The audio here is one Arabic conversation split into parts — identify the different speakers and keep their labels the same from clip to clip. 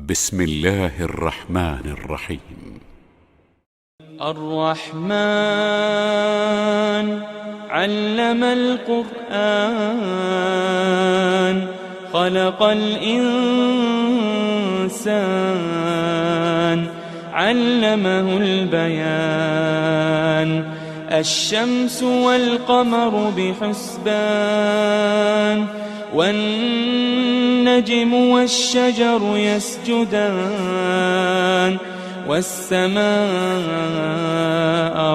Speaker 1: بسم الله الرحمن الرحيم.
Speaker 2: الرحمن علم القرآن خلق الإنسان علمه البيان. الشمس والقمر بحسبان والنجم والشجر يسجدان. والسماء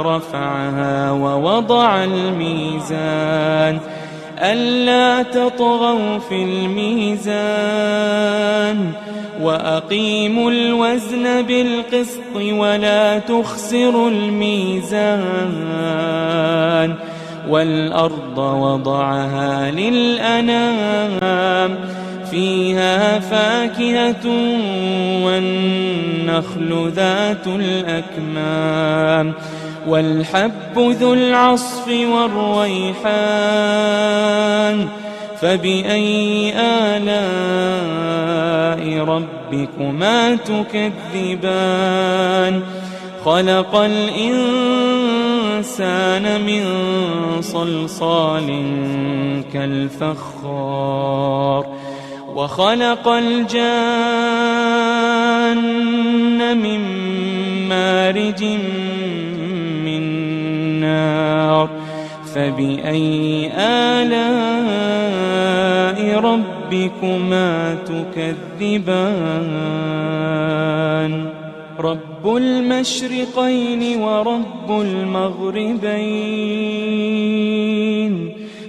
Speaker 2: رفعها ووضع الميزان ألا تطغوا في الميزان وأقيموا الوزن بالقسط ولا تخسروا الميزان. والأرض وضعها للأنام فيها فاكهة والنخل ذات الأكمام والحب ذو العصف والريحان. فبأي آلاء ربكما تكذبان؟ خلق الإنسان من صلصال كالفخار وخلق الجان من مارج من نار. فبأي آلاء ربكما تكذبان؟ رب المشرقين ورب المغربين.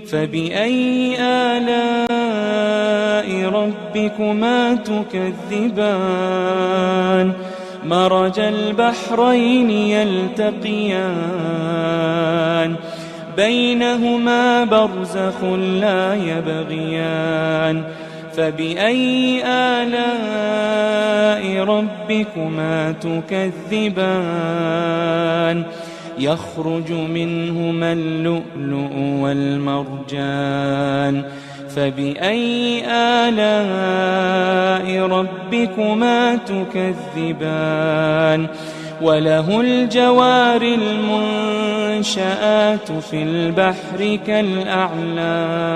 Speaker 2: فبأي آلاء ربكما تكذبان؟ مرج البحرين يلتقيان بينهما برزخ لا يبغيان. فبأي آلاء ربكما تكذبان؟ يخرج منهما اللؤلؤ والمرجان. فبأي آلاء ربكما تكذبان؟ وله الجوار المنشآت في البحر كالأعلام.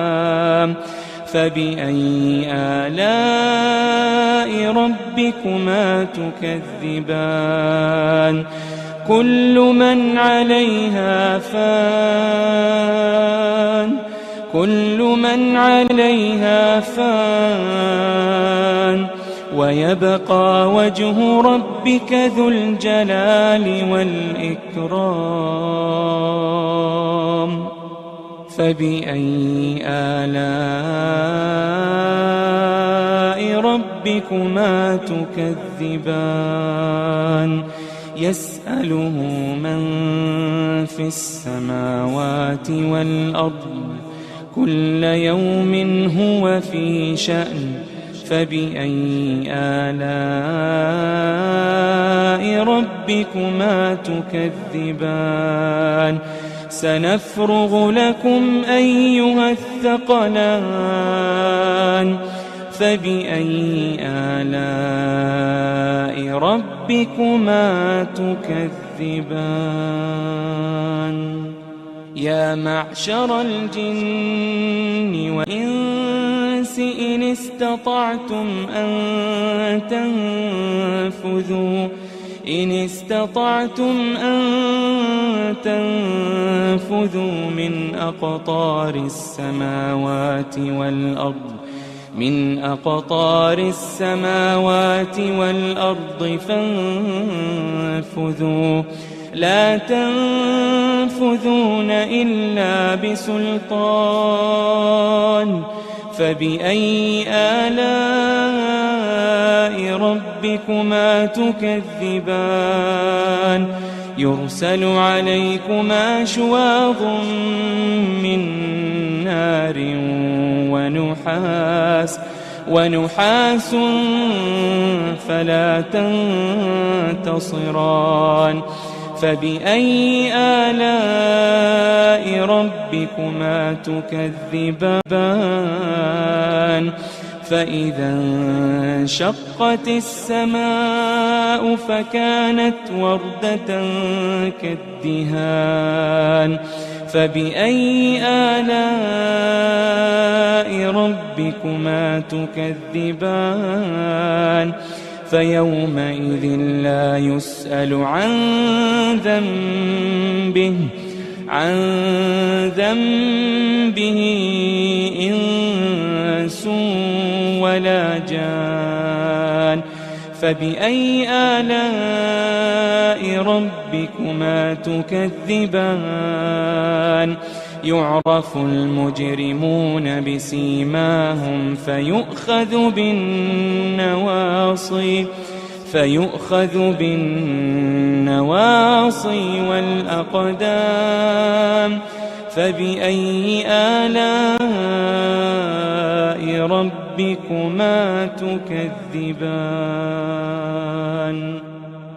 Speaker 2: فبأي آلاء ربكما تكذبان؟ كل من عليها فان كل من عليها فان ويبقى وجه ربك ذو الجلال والإكرام. فبأي آلاء ربكما تكذبان؟ يسأله من في السماوات والأرض كل يوم هو في شأن. فبأي آلاء ربكما تكذبان؟ سنفرغ لكم أيها الثقلان. فبأي آلاء ربكما تكذبان؟ يا معشر الجن والإنس إن استطعتم أن تنفذوا من أقطار السماوات والأرض فانفذوا لا تنفذون إلا بسلطان. فبأي آلاء ربكما تكذبان؟ يرسل عليكما شواظ من نار ونحاس فلا تنتصران. فبأي آلاء ربكما تكذبان؟ فإذا انشقت السماء فكانت وردة كالدهان فبأي آلاء ربكما تكذبان فيومئذ لا يسأل عن ذنبه إنس ولا جان فبأي آلاء ربكما تكذبان يعرف المجرمون بسيماهم فيؤخذ بالنواصي والأقدام فبأي آلاء ربكما تكذبان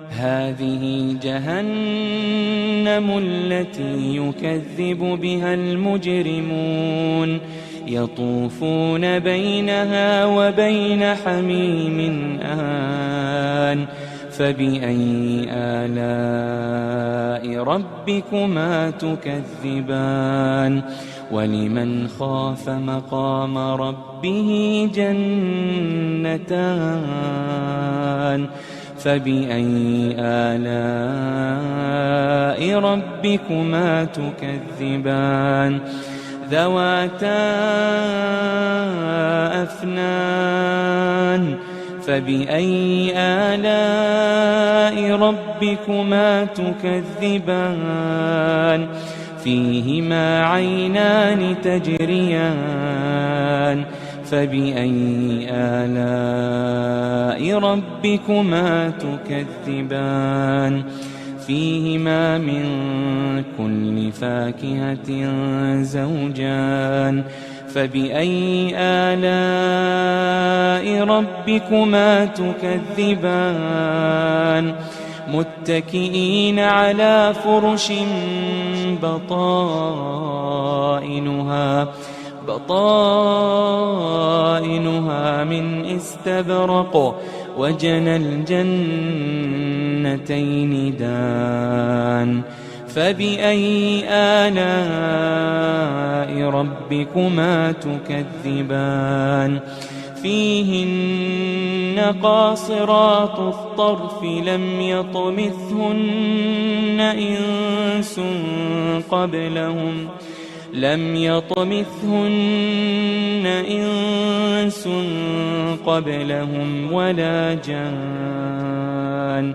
Speaker 2: هذه جهنم التي يكذب بها المجرمون يطوفون بينها وبين حميم آن فبأي آلاء ربكما تكذبان ولمن خاف مقام ربه جنتان فبأي آلاء ربكما تكذبان ذواتا أفنان فبأي آلاء ربكما تكذبان فيهما عينان تجريان فبأي آلاء ربكما تكذبان فيهما من كل فاكهة زوجان فبأي آلاء ربكما تكذبان متكئين على فرش بطائنها من استبرق وجنى الجنتين دان فبأي آلاء ربكما تكذبان فيهن قاصرات الطرف لم يطمثهن إنس قبلهم ولا جان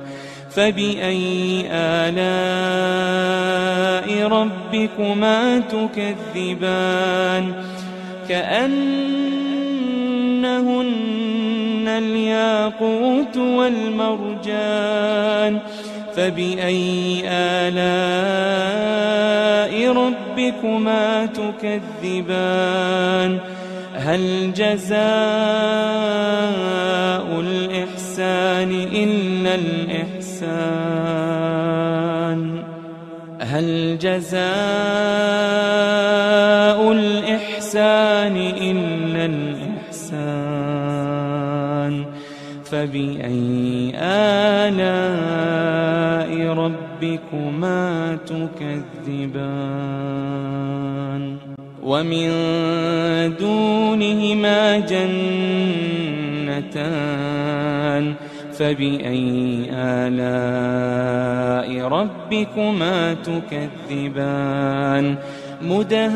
Speaker 2: فبأي آلاء ربكما تكذبان كأنهن الياقوت والمرجان فبأي آلاء ربكما تكذبان هل جزاء الإحسان إلا الإحسان هل جزاء الإحسان إلا الإحسان فبأي آلاء ربكما تكذبان ومن دونهما جنتان فبأي آلاء ربكما تكذبان مدهامتان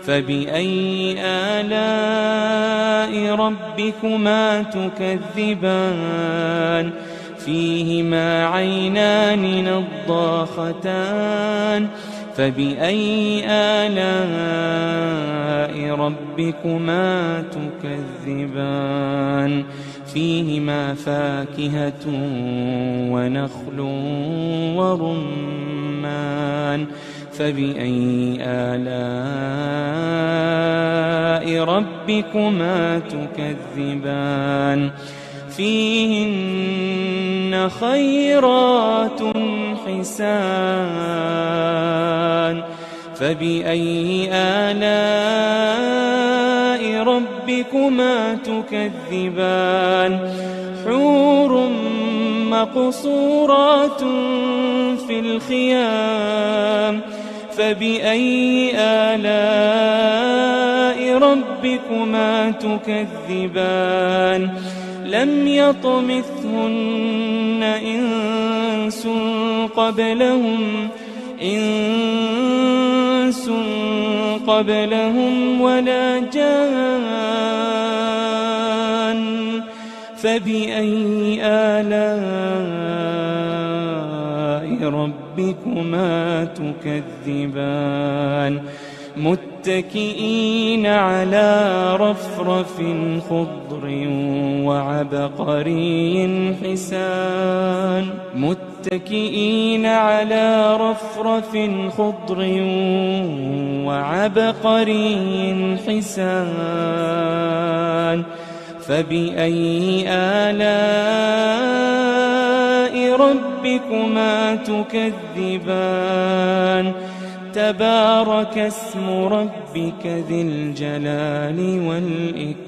Speaker 2: فبأي آلاء ربكما تكذبان فيهما عينان نضاختان فبأي آلاء ربكما تكذبان فيهما فاكهة ونخل ورمان فبأي آلاء ربكما تكذبان فيهن خيرات حسان فبأي آلاء ربكما تكذبان حور مقصورات في الخيام فبأي آلاء ربكما تكذبان لم يطمثهن إنس قبلهم ولا جان فبأي آلاء ربكما تكذبان متكئين على رفرف خضر وعبقري حسان متكئين على رفرف خضر وعبقري حسان فبأي آلاء ربكما تكذبان تبارك اسم ربك ذي الجلال والإكرام